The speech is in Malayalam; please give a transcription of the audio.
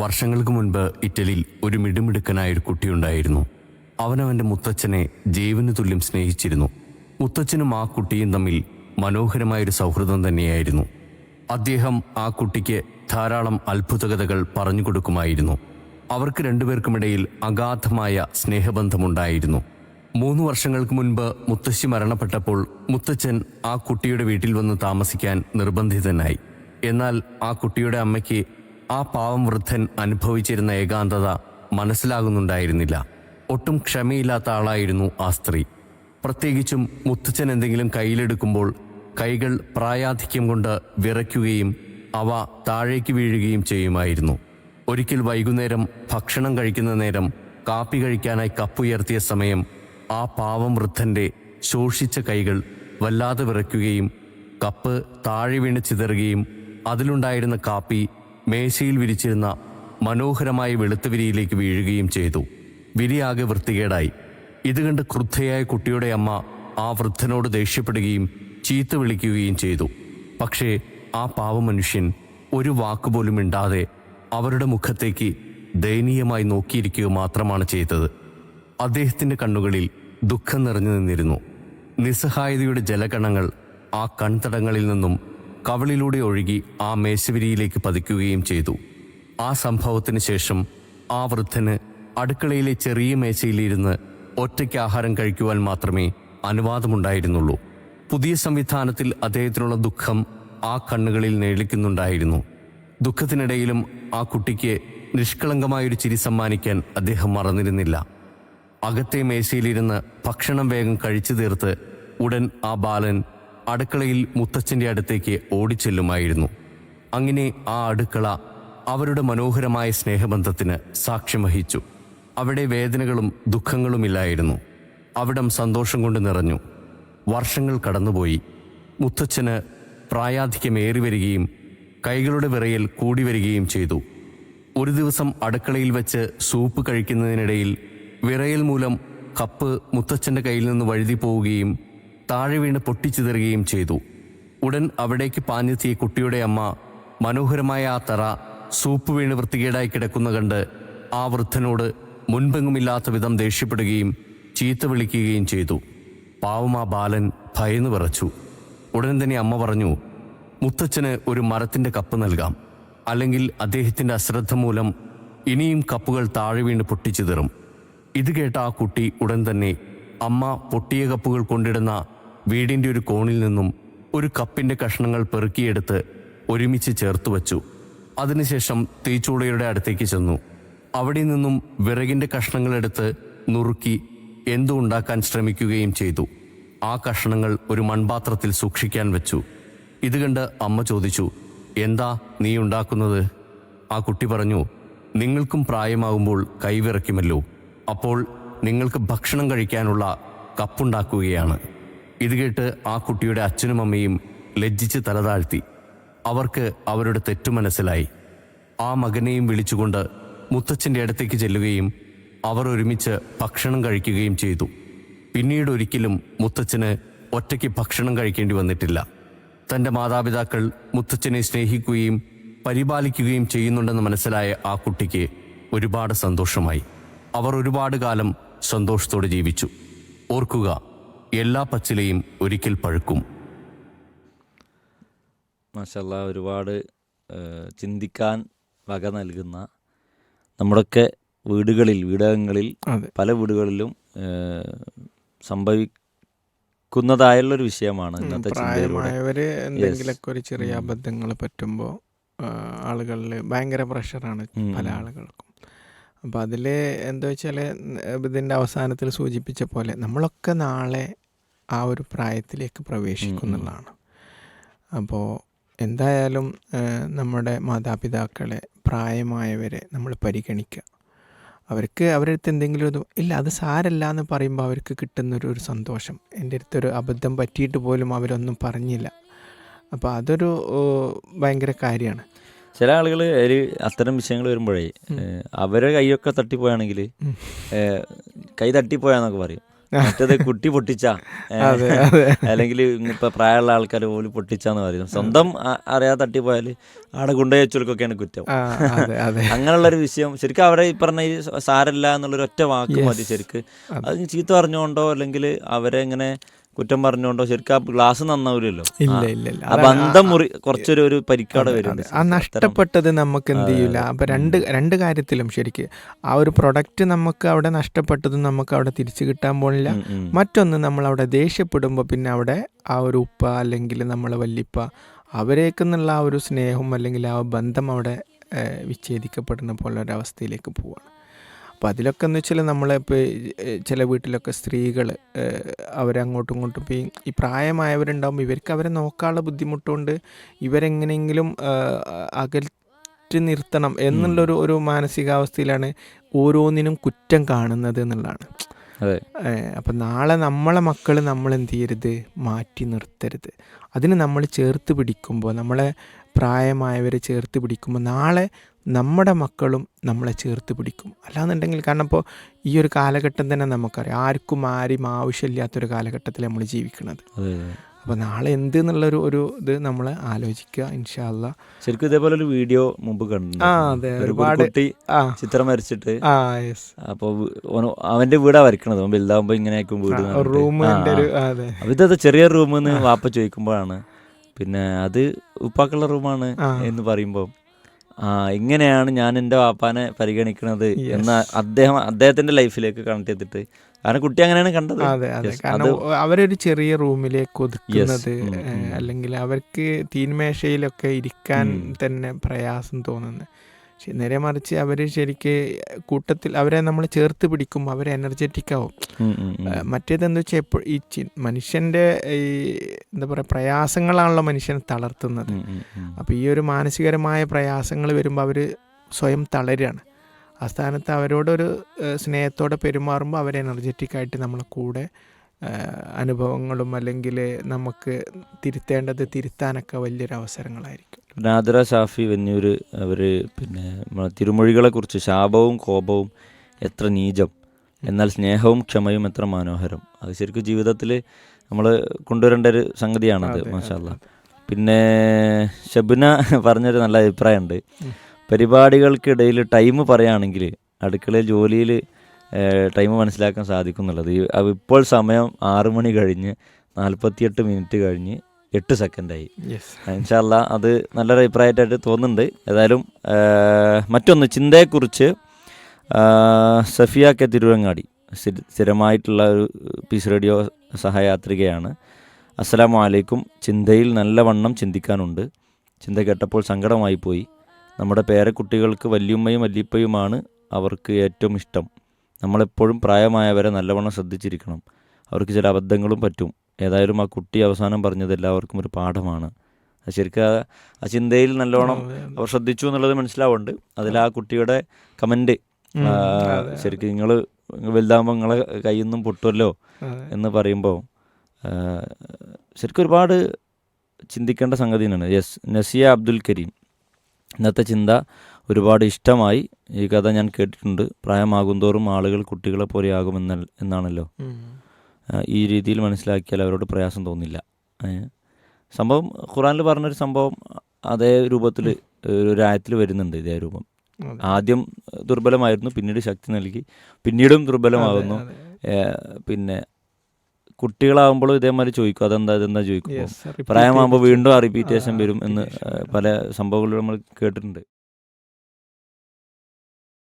വർഷങ്ങൾക്ക് മുൻപ് ഇറ്റലിയിൽ ഒരു മിടുമിടുക്കനായൊരു കുട്ടിയുണ്ടായിരുന്നു. അവനവൻ്റെ മുത്തച്ഛനെ ജീവന് തുല്യം സ്നേഹിച്ചിരുന്നു. മുത്തച്ഛനും ആ കുട്ടിയും തമ്മിൽ മനോഹരമായൊരു സൗഹൃദം തന്നെയായിരുന്നു. അദ്ദേഹം ആ കുട്ടിക്ക് ധാരാളം അത്ഭുതകഥകൾ പറഞ്ഞു കൊടുക്കുമായിരുന്നു. അവർക്ക് രണ്ടുപേർക്കുമിടയിൽ അഗാധമായ സ്നേഹബന്ധമുണ്ടായിരുന്നു. 3 വർഷങ്ങൾക്ക് മുൻപ് മുത്തശ്ശി മരണപ്പെട്ടപ്പോൾ മുത്തച്ഛൻ ആ കുട്ടിയുടെ വീട്ടിൽ വന്ന് താമസിക്കാൻ നിർബന്ധിതനായി. എന്നാൽ ആ കുട്ടിയുടെ അമ്മയ്ക്ക് ആ പാവം വൃദ്ധൻ അനുഭവിച്ചിരുന്ന ഏകാന്തത മനസ്സിലാകുന്നുണ്ടായിരുന്നില്ല. ഒട്ടും ക്ഷമയില്ലാത്ത ആളായിരുന്നു ആ സ്ത്രീ. പ്രത്യേകിച്ചും മുത്തച്ഛൻ എന്തെങ്കിലും കയ്യിലെടുക്കുമ്പോൾ കൈകൾ പ്രായാധിക്യം കൊണ്ട് വിറയ്ക്കുകയും അവ താഴേക്ക് വീഴുകയും ചെയ്യുമായിരുന്നു. ഒരിക്കൽ വൈകുന്നേരം ഭക്ഷണം കഴിക്കുന്ന നേരം കാപ്പി കഴിക്കാനായി കപ്പുയർത്തിയ സമയം ആ പാവം വൃദ്ധൻ്റെ ശോഷിച്ച കൈകൾ വല്ലാതെ വിറയ്ക്കുകയും കപ്പ് താഴെ വീണ് ചിതറുകയും അതിലുണ്ടായിരുന്ന കാപ്പി മേശയിൽ വിരിച്ചിരുന്ന മനോഹരമായ വെളുത്ത വിരിയിലേക്ക് വീഴുകയും ചെയ്തു. വിരിയാകെ വൃത്തികേടായി. ഇത് കണ്ട് ക്രുദ്ധയായ കുട്ടിയുടെ അമ്മ ആ വൃദ്ധനോട് ദേഷ്യപ്പെടുകയും ചീത്ത വിളിക്കുകയും ചെയ്തു. പക്ഷേ ആ പാവ മനുഷ്യൻ ഒരു വാക്കുപോലും മിണ്ടാതെ അവരുടെ മുഖത്തേക്ക് ദയനീയമായി നോക്കിയിരിക്കുക മാത്രമാണ് ചെയ്തത്. അദ്ദേഹത്തിൻ്റെ കണ്ണുകളിൽ ദുഃഖം നിറഞ്ഞു നിന്നിരുന്നു. നിസ്സഹായതയുടെ ജലകണങ്ങൾ ആ കൺതടങ്ങളിൽ നിന്നും കവളിലൂടെ ഒഴുകി ആ മേശവിരിയിലേക്ക് പതിക്കുകയും ചെയ്തു. ആ സംഭവത്തിന് ശേഷം ആ വൃദ്ധന് അടുക്കളയിലെ ചെറിയ മേശയിലിരുന്ന് ഒറ്റയ്ക്ക് ആഹാരം കഴിക്കുവാൻ മാത്രമേ അനുവാദമുണ്ടായിരുന്നുള്ളൂ. പുതിയ സംവിധാനത്തിൽ അദ്ദേഹത്തിനുള്ള ദുഃഖം ആ കണ്ണുകളിൽ നേളിക്കുന്നുണ്ടായിരുന്നു. ദുഃഖത്തിനിടയിലും ആ കുട്ടിക്ക് നിഷ്കളങ്കമായൊരു ചിരി സമ്മാനിക്കാൻ അദ്ദേഹം മറന്നിരുന്നില്ല. അകത്തെ മേശയിലിരുന്ന് ഭക്ഷണം വേഗം കഴിച്ചു തീർത്ത് ഉടൻ ആ ബാലൻ അടുക്കളയിൽ മുത്തച്ഛൻ്റെ അടുത്തേക്ക് ഓടിച്ചെല്ലുമായിരുന്നു. അങ്ങനെ ആ അടുക്കള അവരുടെ മനോഹരമായ സ്നേഹബന്ധത്തിന് സാക്ഷ്യം വഹിച്ചു. അവിടെ വേദനകളും ദുഃഖങ്ങളുമില്ലായിരുന്നു. അവിടം സന്തോഷം കൊണ്ട് നിറഞ്ഞു. വർഷങ്ങൾ കടന്നുപോയി. മുത്തച്ഛന് പ്രായാധിക്യമേറി വരികയും കൈകളുടെ വിറയൽ കൂടി വരികയും ചെയ്തു. ഒരു ദിവസം അടുക്കളയിൽ വെച്ച് സൂപ്പ് കഴിക്കുന്നതിനിടയിൽ വിറയൽ മൂലം കപ്പ് മുത്തച്ഛൻ്റെ കയ്യിൽ നിന്ന് വഴുതി പോവുകയും താഴെ വീണ് പൊട്ടിച്ചിതറുകയും ചെയ്തു. ഉടൻ അവിടേക്ക് പാഞ്ഞെത്തിയ കുട്ടിയുടെ അമ്മ മനോഹരമായ ആ തറ സൂപ്പ് വീണ് വൃത്തികേടായി കിടക്കുന്ന കണ്ട് ആ വൃദ്ധനോട് മുൻപെങ്ങുമില്ലാത്ത വിധം ദേഷ്യപ്പെടുകയും ചീത്ത വിളിക്കുകയും ചെയ്തു. പാവം ആ ബാലൻ ഭയന്നു വിറച്ചു. ഉടൻ തന്നെ അമ്മ പറഞ്ഞു, മുത്തച്ഛന് ഒരു മരത്തിൻ്റെ കപ്പ് നൽകാം, അല്ലെങ്കിൽ അദ്ദേഹത്തിൻ്റെ അശ്രദ്ധ മൂലം ഇനിയും കപ്പുകൾ താഴെ വീണ് പൊട്ടിച്ചിതറും. ഇത് കേട്ട ആ കുട്ടി ഉടൻ തന്നെ അമ്മ പൊട്ടിയ കപ്പുകൾ കൊണ്ടിടുന്ന വീടിൻ്റെ ഒരു കോണിൽ നിന്നും ഒരു കപ്പിൻ്റെ കഷ്ണങ്ങൾ പെറുക്കിയെടുത്ത് ഒരുമിച്ച് ചേർത്ത് വച്ചു. അതിനുശേഷം തീച്ചൂളയുടെ അടുത്തേക്ക് ചെന്നു. അവിടെ നിന്നും വിറകിൻ്റെ കഷ്ണങ്ങളെടുത്ത് നുറുക്കി എന്തോ ഉണ്ടാക്കാൻ ശ്രമിക്കുകയും ചെയ്തു. ആ കഷ്ണങ്ങൾ ഒരു മൺപാത്രത്തിൽ സൂക്ഷിക്കാൻ വെച്ചു. ഇത് കണ്ട് അമ്മ ചോദിച്ചു, എന്താ നീ ഉണ്ടാക്കുന്നത്? ആ കുട്ടി പറഞ്ഞു, നിങ്ങൾക്കും പ്രായമാകുമ്പോൾ കൈവിറയ്ക്കുമല്ലോ, അപ്പോൾ നിങ്ങൾക്ക് ഭക്ഷണം കഴിക്കാനുള്ള കപ്പുണ്ടാക്കുകയാണ്. ഇത് കേട്ട് ആ കുട്ടിയുടെ അച്ഛനും അമ്മയും ലജ്ജിച്ച് തലതാഴ്ത്തി. അവർക്ക് അവരുടെ തെറ്റു മനസ്സിലായി. ആ മകനെയും വിളിച്ചുകൊണ്ട് മുത്തച്ഛൻ്റെ അടുത്തേക്ക് ചെല്ലുകയും അവർ ഒരുമിച്ച് ഭക്ഷണം കഴിക്കുകയും ചെയ്തു. പിന്നീട് ഒരിക്കലും മുത്തച്ഛന് ഒറ്റയ്ക്ക് ഭക്ഷണം കഴിക്കേണ്ടി വന്നിട്ടില്ല. തൻ്റെ മാതാപിതാക്കൾ മുത്തച്ഛനെ സ്നേഹിക്കുകയും പരിപാലിക്കുകയും ചെയ്യുന്നുണ്ടെന്ന് മനസ്സിലായ ആ കുട്ടിക്ക് ഒരുപാട് സന്തോഷമായി. അവർ ഒരുപാട് കാലം സന്തോഷത്തോടെ ജീവിച്ചു. ഓർക്കുക, എല്ലാ പച്ചിലയും ഒരിക്കൽ പഴുക്കും. മാഷാല്ലാ, ഒരുപാട് ചിന്തിക്കാൻ വക നൽകുന്ന, നമ്മുടെയൊക്കെ വീടകങ്ങളിൽ പല വീടുകളിലും സംഭവിക്കുന്നതായുള്ളൊരു വിഷയമാണ് ഇന്നത്തെ പ്രായമായവര് എന്തെങ്കിലുമൊക്കെ ഒരു ചെറിയ അബദ്ധങ്ങൾ പറ്റുമ്പോൾ ആളുകളിൽ ഭയങ്കര പ്രഷറാണ് പല ആളുകൾക്കും. അപ്പോൾ അതിൽ എന്താ വെച്ചാൽ ഇതിൻ്റെ അവസാനത്തിൽ സൂചിപ്പിച്ച പോലെ നമ്മളൊക്കെ നാളെ ആ ഒരു പ്രായത്തിലേക്ക് പ്രവേശിക്കുന്നുള്ളതാണ്. അപ്പോൾ എന്തായാലും നമ്മുടെ മാതാപിതാക്കളെ, പ്രായമായവരെ നമ്മൾ പരിഗണിക്കുക. അവർക്ക് അവരുടെ അടുത്ത് എന്തെങ്കിലും ഒരു ഇല്ല, അത് സാരല്ല എന്ന് പറയുമ്പോൾ അവർക്ക് കിട്ടുന്നൊരു സന്തോഷം. എൻ്റെ അടുത്തൊരു അബദ്ധം പറ്റിയിട്ട് പോലും അവരൊന്നും പറഞ്ഞില്ല. അപ്പോൾ അതൊരു ഭയങ്കര കാര്യമാണ്. ചില ആളുകൾ അത്തരം വിഷയങ്ങൾ വരുമ്പോഴേ അവരെ കൈയൊക്കെ തട്ടിപ്പോയാണെങ്കിൽ കൈ തട്ടിപ്പോയാന്നൊക്കെ പറയും. മറ്റേത് കുട്ടി പൊട്ടിച്ചാ അതെ അതെ അല്ലെങ്കിൽ ഇപ്പൊ പ്രായമുള്ള ആൾക്കാർ പോലും പൊട്ടിച്ചാന്ന് പറയും. സ്വന്തം അറിയാതെ തട്ടിപ്പോയാൽ ആടെ കൊണ്ടുപോയി വെച്ചവർക്കൊക്കെയാണ് കുറ്റം. ആ, അതെ അതെ അങ്ങനെയുള്ളൊരു വിഷയം ശരിക്കും അവരെ ഈ പറഞ്ഞ ഈ സാരല്ല എന്നുള്ളൊരു ഒറ്റ വാക്ക് മതി ശരിക്ക്. അത് ചീത്ത പറഞ്ഞുകൊണ്ടോ അല്ലെങ്കിൽ അവരെ ഇങ്ങനെ കുറ്റം പറഞ്ഞുകൊണ്ടോ ശരിക്കും ആ ഗ്ലാസ് നന്നാവില്ലല്ലോ. ഇല്ല ഇല്ല ഇല്ല ആ ബന്ധം മുറി കുറച്ചൊരു പരിക്കാടെ വരുന്നുണ്ട്. ആ നഷ്ടപ്പെട്ടത് നമുക്ക് എന്ത് ചെയ്യൂല. അപ്പം രണ്ട് കാര്യത്തിലും ശരിക്ക് ആ ഒരു പ്രൊഡക്റ്റ് നമുക്ക് അവിടെ നഷ്ടപ്പെട്ടതും നമുക്ക് അവിടെ തിരിച്ചു കിട്ടാൻ പോണില്ല. മറ്റൊന്ന് നമ്മൾ അവിടെ ദേഷ്യപ്പെടുമ്പോൾ പിന്നെ അവിടെ ആ ഒരു ഉപ്പ അല്ലെങ്കിൽ നമ്മളെ വല്യപ്പ അവരേക്കെന്നുള്ള ആ ഒരു സ്നേഹം അല്ലെങ്കിൽ ആ ബന്ധം അവിടെ വിച്ഛേദിക്കപ്പെടുന്ന പോലെ ഒരവസ്ഥയിലേക്ക് പോവാണ്. അപ്പോൾ അതിലൊക്കെ എന്ന് വെച്ചാൽ നമ്മളിപ്പോൾ ചില വീട്ടിലൊക്കെ സ്ത്രീകൾ അവരങ്ങോട്ടും ഇങ്ങോട്ടും ഇപ്പോൾ ഈ പ്രായമായവരുണ്ടാകുമ്പോൾ ഇവർക്ക് അവരെ നോക്കാനുള്ള ബുദ്ധിമുട്ടുകൊണ്ട് ഇവരെങ്ങനെയെങ്കിലും അകറ്റി നിർത്തണം എന്നുള്ളൊരു മാനസികാവസ്ഥയിലാണ് ഓരോന്നിനും കുറ്റം കാണുന്നത് എന്നുള്ളതാണ്. അപ്പം നാളെ നമ്മളെ മക്കൾ നമ്മൾ എന്ത് ചെയ്യരുത്, മാറ്റി നിർത്തരുത്. അതിന് നമ്മൾ ചേർത്ത് പിടിക്കുമ്പോൾ, നമ്മളെ പ്രായമായവരെ ചേർത്ത് പിടിക്കുമ്പോൾ നാളെ നമ്മുടെ മക്കളും നമ്മളെ ചേർത്ത് പിടിക്കും. അല്ലാന്നുണ്ടെങ്കിൽ കാരണം ഇപ്പോൾ ഈ ഒരു കാലഘട്ടം തന്നെ നമുക്കറിയാം, ആരും ആവശ്യമില്ലാത്തൊരു കാലഘട്ടത്തിൽ നമ്മൾ ജീവിക്കുന്നത്. അപ്പോൾ നാളെ എന്ത് എന്നുള്ളൊരു ഇത് നമ്മൾ ആലോചിക്കുക ഇൻഷാ അല്ലാ. ശരിക്കും ഇതേപോലെ ഒരു വീഡിയോ മുമ്പ് അതെ ഒരുപാട് കുട്ടി ചിത്രം വരച്ചിട്ട് യെസ് അപ്പോൾ അവന്റെ വീടാ വരയ്ക്കണത്. വലുതാവുമ്പോ ഇങ്ങനെ ആയിരിക്കും വീട്, റൂമിൻ്റെ ഒരു അതെ ഇതത് ചെറിയ റൂമെന്ന് വാപ്പ ചോദിക്കുമ്പോഴാണ് പിന്നെ അത് ഉപ്പാക്കുള്ള റൂമാണ് എന്ന് പറയുമ്പോൾ ഇങ്ങനെയാണ് ഞാൻ എൻ്റെ വാപ്പാനെ പരിഗണിക്കുന്നത് എന്ന് അദ്ദേഹത്തിന്റെ ലൈഫിലേക്ക് കണക്ട് ചെയ്തിട്ട്, കാരണം കുട്ടി അങ്ങനെയാണ് കണ്ടത്. അതെ അതെ കാരണം അവരൊരു ചെറിയ റൂമിലേക്ക് ഒതുക്കുന്നത് അല്ലെങ്കിൽ അവർക്ക് തീന്മേശയിലൊക്കെ ഇരിക്കാൻ തന്നെ പ്രയാസം തോന്നുന്നത്. പക്ഷെ നേരെ മറിച്ച് അവർ ശരിക്ക് കൂട്ടത്തിൽ അവരെ നമ്മൾ ചേർത്ത് പിടിക്കുമ്പോൾ അവർ എനർജറ്റിക് ആവും. മറ്റേതെന്താ വെച്ചാൽ എപ്പോൾ ഈ മനുഷ്യൻ്റെ ഈ എന്താ പറയുക പ്രയാസങ്ങളാണല്ലോ മനുഷ്യനെ തളർത്തുന്നത്. അപ്പോൾ ഈ ഒരു മാനസികരമായ പ്രയാസങ്ങൾ വരുമ്പോൾ അവർ സ്വയം തളരുകയാണ്. ആ സ്ഥാനത്ത് അവരോടൊരു സ്നേഹത്തോടെ പെരുമാറുമ്പോൾ അവർ എനർജറ്റിക്കായിട്ട് നമ്മളെ കൂടെ അനുഭവങ്ങളും അല്ലെങ്കിൽ നമുക്ക് തിരുത്താനൊക്കെ വലിയൊരു അവസരങ്ങളായിരിക്കും. നാദിറ ഷാഫി വെന്നൂർ അവർ പിന്നെ തിരുമൊഴികളെക്കുറിച്ച് ശാപവും കോപവും എത്ര നീചം, എന്നാൽ സ്നേഹവും ക്ഷമയും എത്ര മനോഹരം. അത് ശരിക്കും ജീവിതത്തിൽ നമ്മൾ കൊണ്ടുവരേണ്ട ഒരു സംഗതിയാണത്. മാഷാ അല്ലാഹ്. പിന്നെ ഷബ്ന പറഞ്ഞൊരു നല്ല അഭിപ്രായമുണ്ട്. പരിപാടികൾക്കിടയിൽ ടൈം പറയുകയാണെങ്കിൽ അടുക്കളയിൽ ജോലിയിൽ ടൈം മനസ്സിലാക്കാൻ സാധിക്കും എന്നുള്ളത്. ഇപ്പോൾ സമയം 6 മണി കഴിഞ്ഞ് 48 മിനിറ്റ് കഴിഞ്ഞ് 8 സെക്കൻഡായി. ഇൻഷാ അല്ലാ അത് നല്ലൊരു അഭിപ്രായമായിട്ട് തോന്നുന്നുണ്ട്. ഏതായാലും മറ്റൊന്ന് ചിന്തയെക്കുറിച്ച് സഫിയ കെ തിരുവങ്ങാടി സ്ഥിരമായിട്ടുള്ള ഒരു പീസ് റേഡിയോ സഹയാത്രികയാണ്. അസ്സലാമു അലൈക്കും. ചിന്തയിൽ നല്ലവണ്ണം ചിന്തിക്കാനുണ്ട്. ചിന്ത കേട്ടപ്പോൾ സങ്കടമായി പോയി. നമ്മുടെ പേരക്കുട്ടികൾക്ക് വല്യുമ്മയും വല്യപ്പയുമാണ് അവർക്ക് ഏറ്റവും ഇഷ്ടം. നമ്മളെപ്പോഴും പ്രായമായവരെ നല്ലവണ്ണം ശ്രദ്ധിച്ചിരിക്കണം. അവർക്ക് ചില അബദ്ധങ്ങളും പറ്റും. ഏതായാലും ആ കുട്ടി അവസാനം പറഞ്ഞത് എല്ലാവർക്കും ഒരു പാഠമാണ്. അത് ശരിക്കും ആ ചിന്തയിൽ നല്ലവണ്ണം അവർ ശ്രദ്ധിച്ചു എന്നുള്ളത് മനസ്സിലാവുന്നുണ്ട്. അതിൽ ആ കുട്ടിയുടെ കമൻറ്റ് ശരിക്കും നിങ്ങൾ വലുതാകുമ്പോൾ നിങ്ങളെ കയ്യിൽ നിന്നും പൊട്ടുമല്ലോ എന്ന് പറയുമ്പോൾ ശരിക്കും ഒരുപാട് ചിന്തിക്കേണ്ട സംഗതി തന്നെയാണ്. യെസ്, നസിയ അബ്ദുൽ കരീം, ഇന്നത്തെ ചിന്ത ഒരുപാട് ഇഷ്ടമായി. ഈ കഥ ഞാൻ കേട്ടിട്ടുണ്ട്. പ്രായമാകുന്തോറും ആളുകൾ കുട്ടികളെ പോലെയാകും എന്നാണല്ലോ. ഈ രീതിയിൽ മനസ്സിലാക്കിയാൽ അവരോട് പ്രയാസം തോന്നില്ല. സംഭവം ഖുറാനിൽ പറഞ്ഞൊരു സംഭവം അതേ രൂപത്തിൽ ഒരു ആയത്തിൽ വരുന്നുണ്ട്. ഇതേ രൂപം ആദ്യം ദുർബലമായിരുന്നു, പിന്നീട് ശക്തി നൽകി, പിന്നീടും ദുർബലമാകുന്നു. പിന്നെ കുട്ടികളാകുമ്പോഴും ഇതേമാതിരി ചോദിക്കും അതെന്താ ചോദിക്കുമ്പോൾ പ്രായമാകുമ്പോൾ വീണ്ടും ആ റിപ്പീറ്റേഷൻ വരും എന്ന് പല സംഭവങ്ങളും നമ്മൾ കേട്ടിട്ടുണ്ട്.